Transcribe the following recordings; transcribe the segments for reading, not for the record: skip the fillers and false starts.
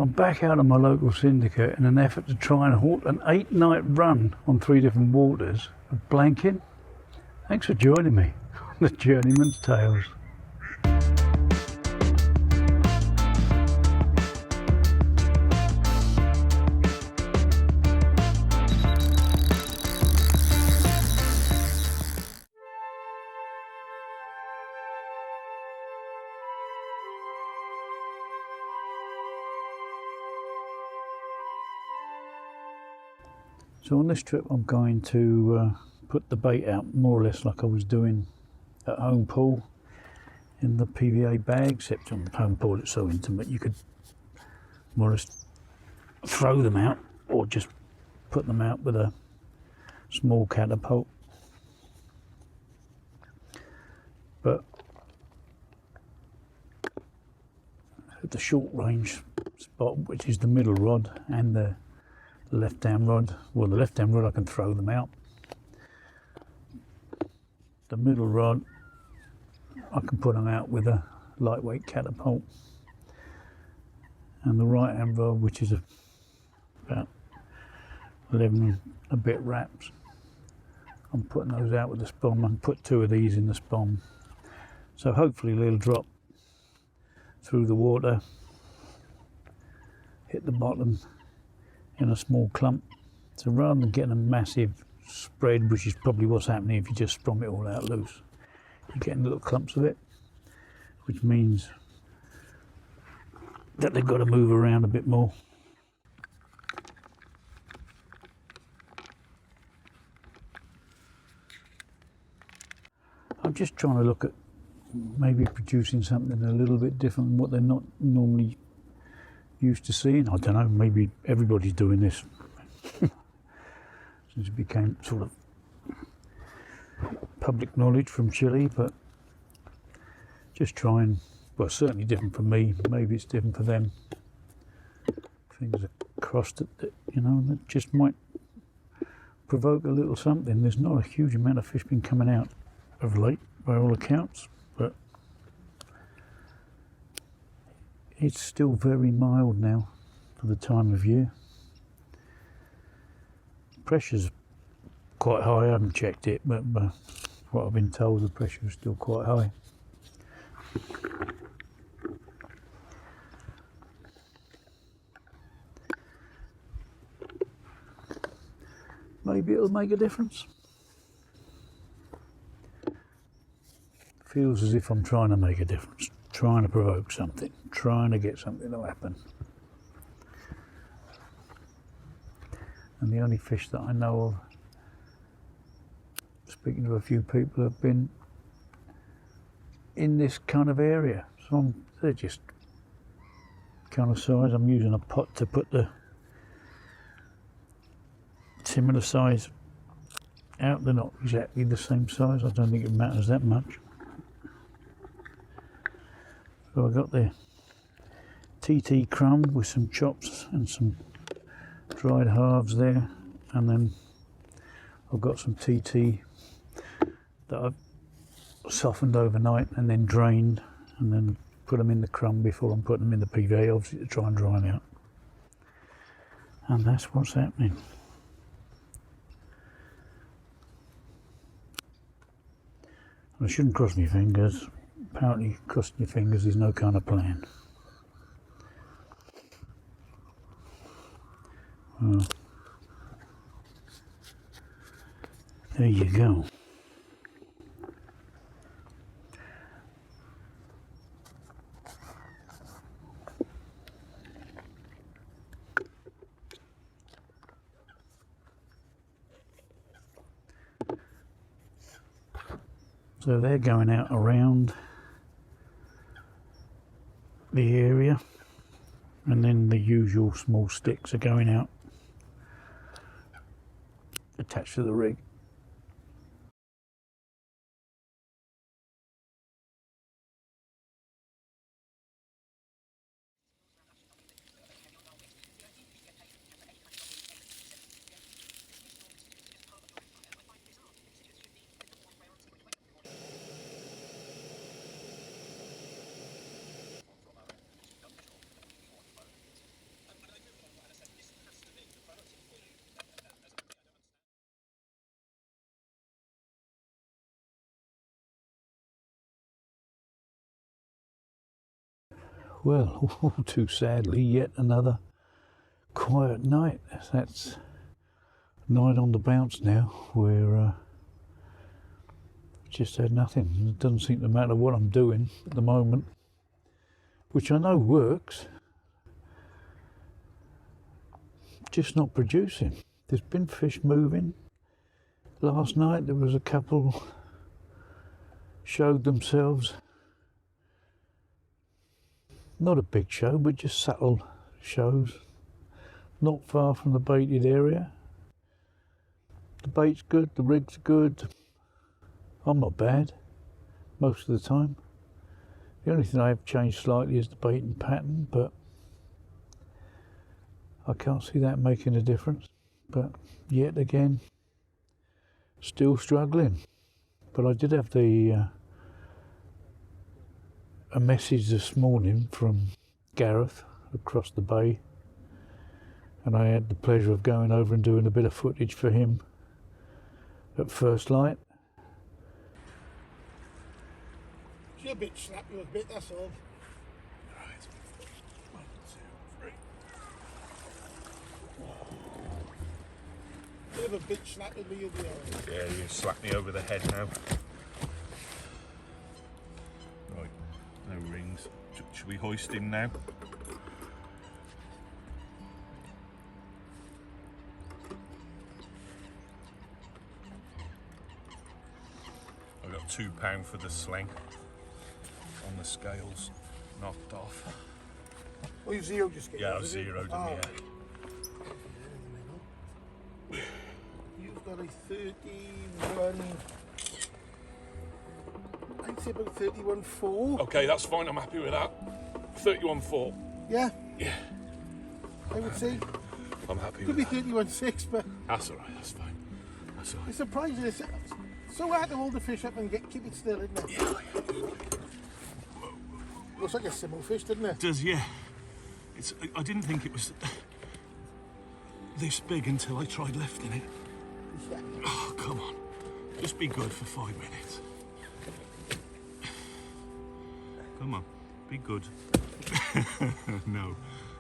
Well, I'm back out of my local syndicate in an effort to try and halt an 8-night run on 3 different waters of blanking. Thanks for joining me on the Journeyman's Tales. So on this trip I'm going to put the bait out more or less like I was doing at home pool in the PVA bag, except on home pool it's so intimate you could more or less throw them out or just put them out with a small catapult. But at the short range spot, which is the middle rod and the left hand rod, well, the left hand rod I can throw them out. The middle rod I can put them out with a lightweight catapult, and the right hand rod, which is about 11 a bit wraps, I'm putting those out with the spom. I can put 2 of these in the spom, so hopefully they'll drop through the water, hit the bottom in a small clump. So rather than getting a massive spread, which is probably what's happening if you just sprom it all out loose, you're getting little clumps of it, which means that they've got to move around a bit more. I'm just trying to look at maybe producing something a little bit different than what they're not normally used to seeing. I don't know, maybe everybody's doing this since it became sort of public knowledge from Chilli, but just trying, well, certainly different for me, maybe it's different for them. Things are crossed that, you know, that just might provoke a little something. There's not a huge amount of fish been coming out of late by all accounts, but it's still very mild now for the time of year. Pressure's quite high. I haven't checked it, but what I've been told, the pressure is still quite high. Maybe it'll make a difference. Feels as if I'm trying to make a difference, trying to provoke something, trying to get something to happen. And the only fish that I know of, speaking to a few people, have been in this kind of area. So they're just kind of size. I'm using a pot to put the similar size out. They're not exactly the same size. I don't think it matters that much. So I got the TT crumb with some chops and some dried halves there, and then I've got some TT that I've softened overnight and then drained, and then put them in the crumb before I'm putting them in the PVA, obviously, to try and dry them out. And that's what's happening. I shouldn't cross my fingers. Apparently crossing your fingers is no kind of plan. Well, there you go. So they're going out around the area, and then the usual small sticks are going out attached to the rig. well, all too sadly, yet another quiet night. That's night on the bounce now, where just had nothing. It doesn't seem to matter what I'm doing at the moment, which I know works, just not producing. There's been fish moving. Last night there was a couple showed themselves. Not a big show, but just subtle shows. Not far from the baited area. The bait's good, the rig's good. I'm not bad most of the time. The only thing I have changed slightly is the baiting pattern, but I can't see that making a difference. But yet again, still struggling. But I did have a message this morning from Gareth across the bay, and I had the pleasure of going over and doing a bit of footage for him at first light. You're a bit snappy with a bit, that's all. Right. 1, 2, 3. You're a bit snappy with you, Yeah, you slapped me over the head now. Right, no rings. Should we hoist him now? I got £2 for the sling on the scales, knocked off. Oh, you zeroed your scales? Yeah, I've zeroed them, yeah. You've got a 31, I'd say about 31.4. Okay, that's fine, I'm happy with that. 31.4. Yeah, Yeah, I would say. I'm happy Could with be that. 31.6, but That's alright, that's fine. That's alright. it's surprising. It's so hard to hold the fish up and keep it still, isn't it? Yeah. Looks like a simple fish, doesn't it? It does, yeah. I didn't think it was this big until I tried lifting it. Yeah. Oh, come on. Just be good for 5 minutes. Come on, be good. No.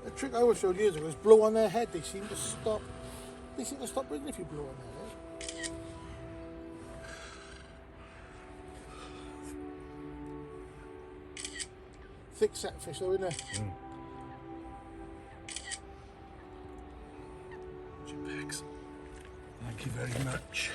The trick I always showed years ago is blow on their head. They seem to stop. They seem to stop breathing if you blow on their head. Thick set fish though, isn't it? Jipex. Thank you very much.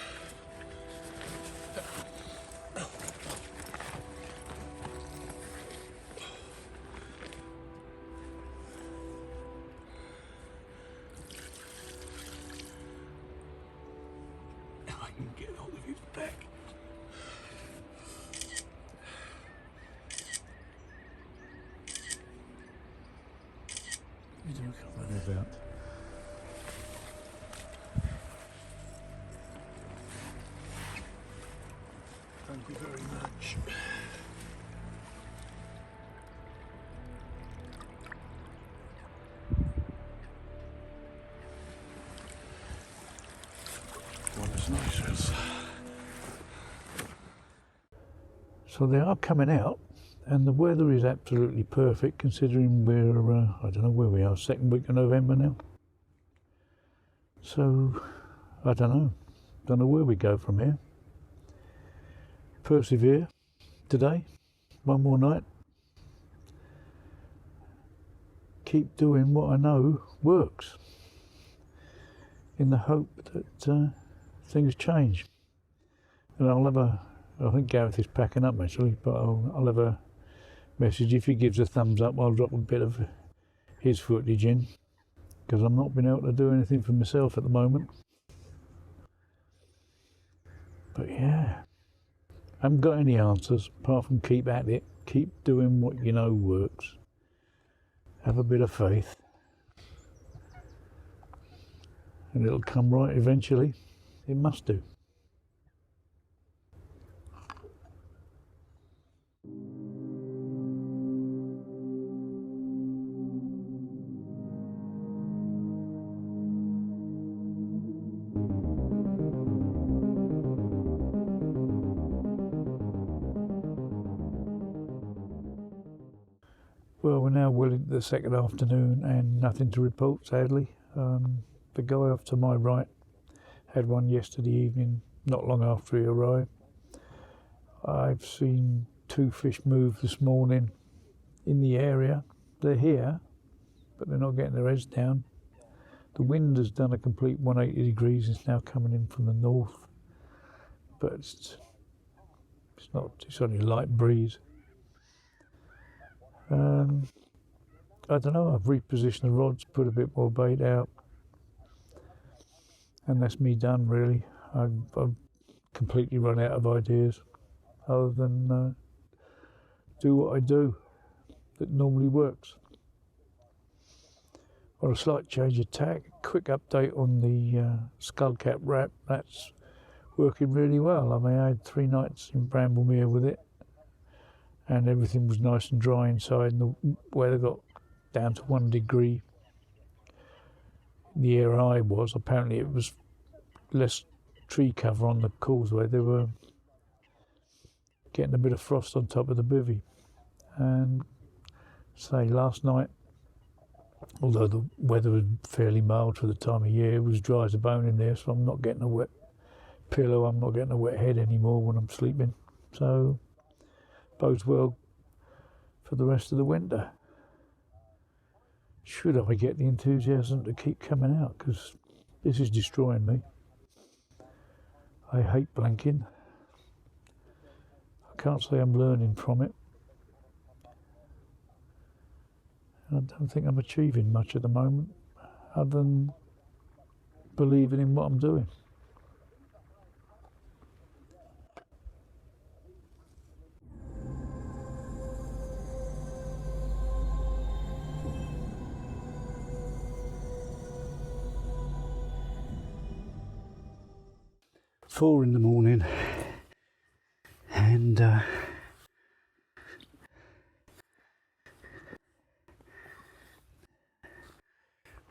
I can get hold of his back. You do come about. Thank you very much. What is nice is So they are coming out, and the weather is absolutely perfect considering we're, I don't know where we are, second week of November now. So, I don't know where we go from here. Persevere today, one more night. Keep doing what I know works, in the hope that things change. And I'll have I think Gareth is packing up actually, but I'll have a message. If he gives a thumbs up, I'll drop a bit of his footage in, because I'm not been able to do anything for myself at the moment. But yeah, I haven't got any answers apart from keep at it, keep doing what you know works, have a bit of faith, and it'll come right eventually. It must do. Well, we're now well into the second afternoon and nothing to report, sadly. The guy off to my right had one yesterday evening, not long after he arrived. I've seen 2 fish move this morning in the area. They're here, but they're not getting their heads down. The wind has done a complete 180 degrees. It's now coming in from the north, but it's only a light breeze. I don't know, I've repositioned the rods, put a bit more bait out, and that's me done really. I've completely run out of ideas other than do what I do that normally works. On a slight change of tack, quick update on the skull cap wrap. That's working really well. I mean, I had 3 nights in Bramble Mere with it, and everything was nice and dry inside, and the weather got down to 1 degree. The area I was, apparently it was less tree cover on the causeway. They were getting a bit of frost on top of the bivvy. And say last night, although the weather was fairly mild for the time of year, it was dry as a bone in there, so I'm not getting a wet pillow, I'm not getting a wet head anymore when I'm sleeping. So bodes well for the rest of the winter. Should I get the enthusiasm to keep coming out, because this is destroying me. I hate blanking. I can't say I'm learning from it. I don't think I'm achieving much at the moment, other than believing in what I'm doing. It's 4 in the morning, and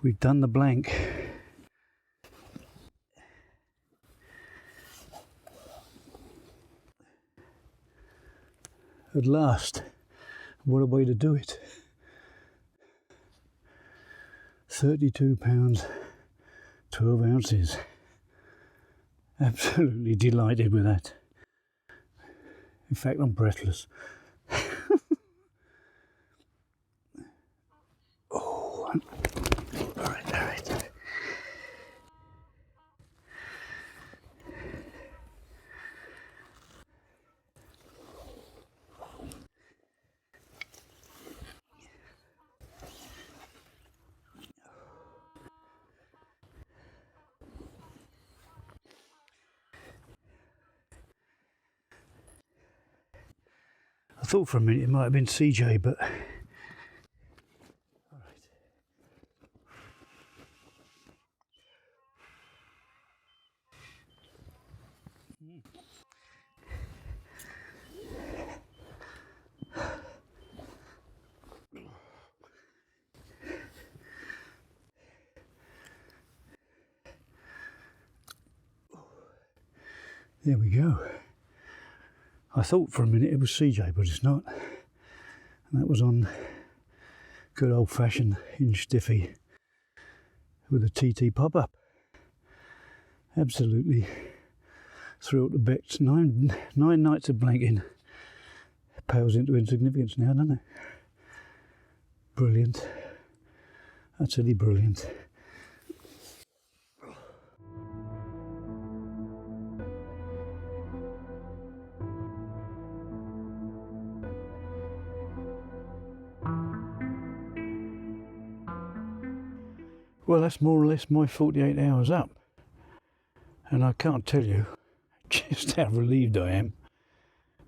we've done the blank. At last. What a way to do it. 32 pounds, 12 ounces. Absolutely delighted with that. In fact, I'm breathless. Oh, all right. I thought for a minute it might have been CJ, but all right. There we go. I thought for a minute it was CJ, but it's not. And that was on good old-fashioned hinge stiffy with a TT pop-up. Absolutely thrilled to bits. Nine nights of blanking pales into insignificance now, doesn't it? Brilliant. Absolutely brilliant. Well, that's more or less my 48 hours up. And I can't tell you just how relieved I am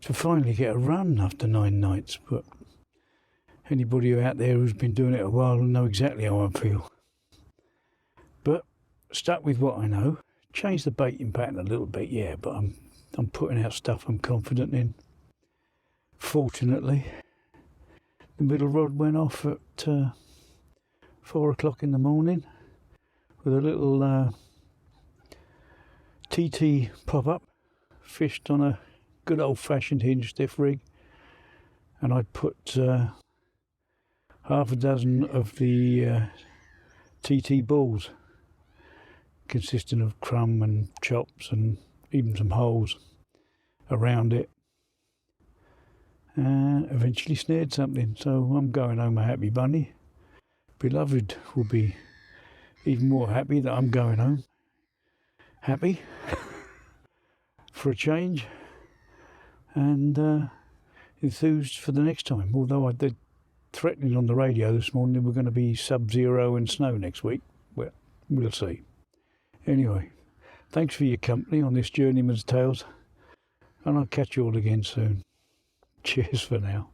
to finally get a run after 9 nights. But anybody out there who's been doing it a while will know exactly how I feel. But stuck with what I know. Changed the baiting pattern a little bit, yeah, but I'm putting out stuff I'm confident in. Fortunately, the middle rod went off at 4 o'clock in the morning with a little TT pop-up, fished on a good old-fashioned hinge stiff rig, and I put half a dozen of the TT balls, consisting of crumb and chops and even some holes around it, and eventually snared something. So I'm going home a happy bunny. Beloved will be even more happy that I'm going home happy for a change, and enthused for the next time. Although I did threatening on the radio this morning we're going to be sub-zero and snow next week. Well, we'll see. Anyway, thanks for your company on this Journeyman's Tales, and I'll catch you all again soon. Cheers for now.